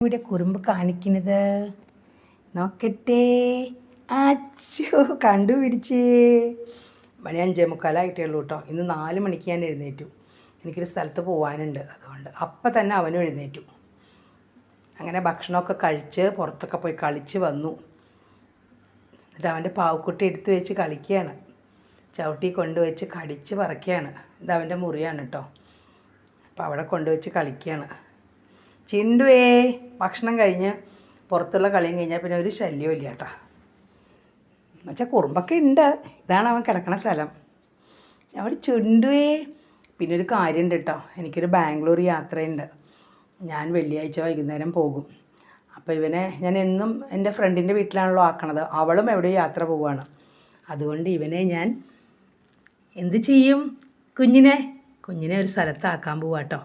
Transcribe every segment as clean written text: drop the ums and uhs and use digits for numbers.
ഇവിടെ കുറുമ്പ് കാണിക്കുന്നത് നോക്കട്ടെ. അച്ചോ കണ്ടുപിടിച്ചേ. മണി 5:45 ഉള്ളൂ കേട്ടോ. ഇന്ന് 4 മണിക്ക് ഞാൻ എഴുന്നേറ്റു. എനിക്കൊരു സ്ഥലത്ത് പോകാനുണ്ട്, അതുകൊണ്ട് അപ്പം തന്നെ അവനും എഴുന്നേറ്റു. അങ്ങനെ ഭക്ഷണമൊക്കെ കഴിച്ച് പുറത്തൊക്കെ പോയി കളിച്ച് വന്നു. എന്നിട്ട് അവൻ്റെ പാവക്കുട്ടി എടുത്ത് വെച്ച് കളിക്കുകയാണ്. ചവിട്ടി കൊണ്ടുവച്ച് കടിച്ച് പറക്കുകയാണ്. ഇത് അവൻ്റെ മുറിയാണ് കേട്ടോ. അപ്പോൾ അവിടെ കൊണ്ടുവച്ച് കളിക്കുകയാണ്. ചിണ്ടുവേ ഭക്ഷണം കഴിഞ്ഞ് പുറത്തുള്ള കളിയും കഴിഞ്ഞാൽ പിന്നെ ഒരു ശല്യവും ഇല്ല കേട്ടോ. എന്നുവെച്ചാൽ കുറുമ്പൊക്കെ ഉണ്ട്. ഇതാണ് അവൻ കിടക്കണ സ്ഥലം. അവിടെ ചുണ്ടുവേ. പിന്നെ ഒരു കാര്യമുണ്ട് കേട്ടോ, എനിക്കൊരു ബാംഗ്ലൂർ യാത്രയുണ്ട്. ഞാൻ വെള്ളിയാഴ്ച വൈകുന്നേരം പോകും. അപ്പോൾ ഇവനെ ഞാൻ എന്നും എൻ്റെ ഫ്രണ്ടിൻ്റെ വീട്ടിലാണല്ലോ ആക്കണത്. അവളും എവിടെയോ യാത്ര പോവുകയാണ്. അതുകൊണ്ട് ഇവനെ ഞാൻ എന്ത് ചെയ്യും, കുഞ്ഞിനെ ഒരു സ്ഥലത്താക്കാൻ പോവാം കേട്ടോ.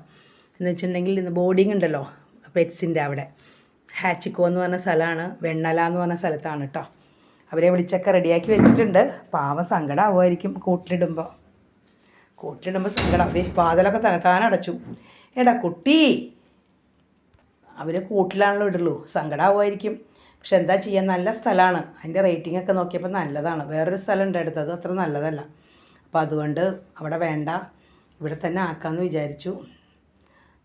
എന്ന് വെച്ചിട്ടുണ്ടെങ്കിൽ ഇന്ന് ബോർഡിങ് ഉണ്ടല്ലോ പെറ്റ്സിൻ്റെ അവിടെ. ഹാച്ചിക്കോ എന്ന് പറഞ്ഞ സ്ഥലമാണ്, വെണ്ണല എന്ന് പറഞ്ഞ സ്ഥലത്താണ് കേട്ടോ. അവരെ വിളിച്ചൊക്കെ റെഡിയാക്കി വെച്ചിട്ടുണ്ട്. പാവം സങ്കടമാവുമായിരിക്കും കൂട്ടിലിടുമ്പോൾ സങ്കടം. അതേ വാതിലൊക്കെ തനത്താനടച്ചു. എടാ കുട്ടി, അവർ കൂട്ടിലാണല്ലോ ഇടുള്ളൂ, സങ്കടമാവുമായിരിക്കും. പക്ഷെ എന്താ ചെയ്യാൻ, നല്ല സ്ഥലമാണ്. അതിൻ്റെ റേറ്റിംഗ് ഒക്കെ നോക്കിയപ്പോൾ നല്ലതാണ്. വേറൊരു സ്ഥലം ഉണ്ട് അടുത്തത്, അത്ര നല്ലതല്ല. അപ്പോൾ അതുകൊണ്ട് അവിടെ വേണ്ട, ഇവിടെ തന്നെ ആക്കാമെന്ന് വിചാരിച്ചു.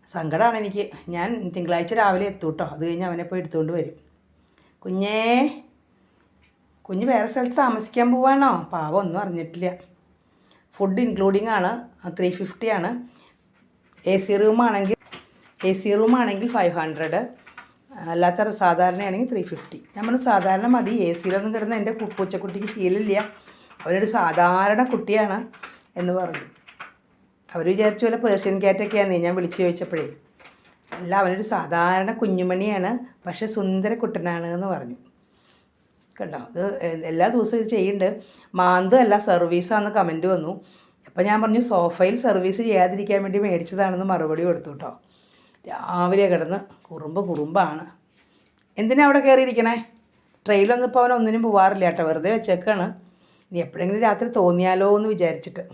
സങ്കടമാണ് എനിക്ക്. ഞാൻ തിങ്കളാഴ്ച രാവിലെ എത്തും കേട്ടോ. അത് കഴിഞ്ഞ് അവനെ പോയി എടുത്തുകൊണ്ട് വരും. കുഞ്ഞ് വേറെ സ്ഥലത്ത് താമസിക്കാൻ പോവാണോ? പാവം ഒന്നും അറിഞ്ഞിട്ടില്ല. ഫുഡ് ഇൻക്ലൂഡിങ് ആണ്, 350 ആണ്. എ സി റൂമാണെങ്കിൽ 500, അല്ലാത്ത സാധാരണയാണെങ്കിൽ 350. നമ്മൾ സാധാരണ മതി, എ സിയിലൊന്നും കിടന്ന് എൻ്റെ പൂച്ചക്കുട്ടിക്ക് ശീലമില്ല, അവരൊരു സാധാരണ കുട്ടിയാണ് എന്ന് പറഞ്ഞു. അവർ വിചാരിച്ചു പോലെ പേർഷ്യൻ ക്യാറ്റൊക്കെയാണ്. ഞാൻ വിളിച്ചു ചോദിച്ചപ്പോഴേ അല്ല, അവനൊരു സാധാരണ കുഞ്ഞുമണിയാണ്, പക്ഷേ സുന്ദര കുട്ടനാണ് എന്ന് പറഞ്ഞു. കണ്ടോ, ഇത് എല്ലാ ദിവസവും ഇത് ചെയ്യുന്നുണ്ട്. മാന്തല്ല, സർവീസാണെന്ന് കമൻറ്റ് വന്നു. അപ്പോൾ ഞാൻ പറഞ്ഞു സോഫയിൽ സർവീസ് ചെയ്യാതിരിക്കാൻ വേണ്ടി മേടിച്ചതാണെന്ന് മറുപടി കൊടുത്തു കേട്ടോ. രാവിലെ കിടന്ന് കുറുമ്പാണ്. എന്തിനാ അവിടെ കയറിയിരിക്കണേ? ട്രെയിലൊന്നും ഇപ്പോൾ അവൻ ഒന്നിനും പോവാറില്ല കേട്ടോ, വെറുതെ വെച്ചേക്കാണ്. ഇനി എപ്പോഴെങ്കിലും രാത്രി തോന്നിയാലോ എന്ന് വിചാരിച്ചിട്ട്.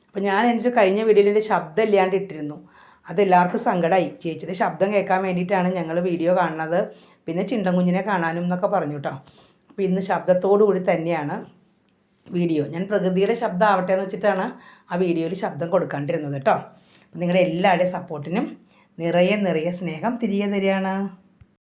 അപ്പോൾ ഞാൻ എൻ്റെ കഴിഞ്ഞ വീഡിയോയിൽ എൻ്റെ ശബ്ദം ഇല്ലാണ്ട് ഇട്ടിരുന്നു. അതെല്ലാവർക്കും സങ്കടമായി. ചേച്ചിയുടെ ശബ്ദം കേൾക്കാൻ വേണ്ടിയിട്ടാണ് ഞങ്ങൾ വീഡിയോ കാണുന്നത്, പിന്നെ ചിണ്ടൻകുഞ്ഞിനെ കാണാനും എന്നൊക്കെ പറഞ്ഞു കേട്ടോ. അപ്പോൾ ഇന്ന് ശബ്ദത്തോടു കൂടി തന്നെയാണ് വീഡിയോ. ഞാൻ പ്രകൃതിയുടെ ശബ്ദം ആവട്ടെ എന്ന് വെച്ചിട്ടാണ് ആ വീഡിയോയിൽ ശബ്ദം കൊടുക്കാണ്ടിരുന്നത് കേട്ടോ. അപ്പോൾ നിങ്ങളുടെ എല്ലാവരുടെയും സപ്പോർട്ടിനും നിറയെ സ്നേഹം തിരികെ തരികയാണ്.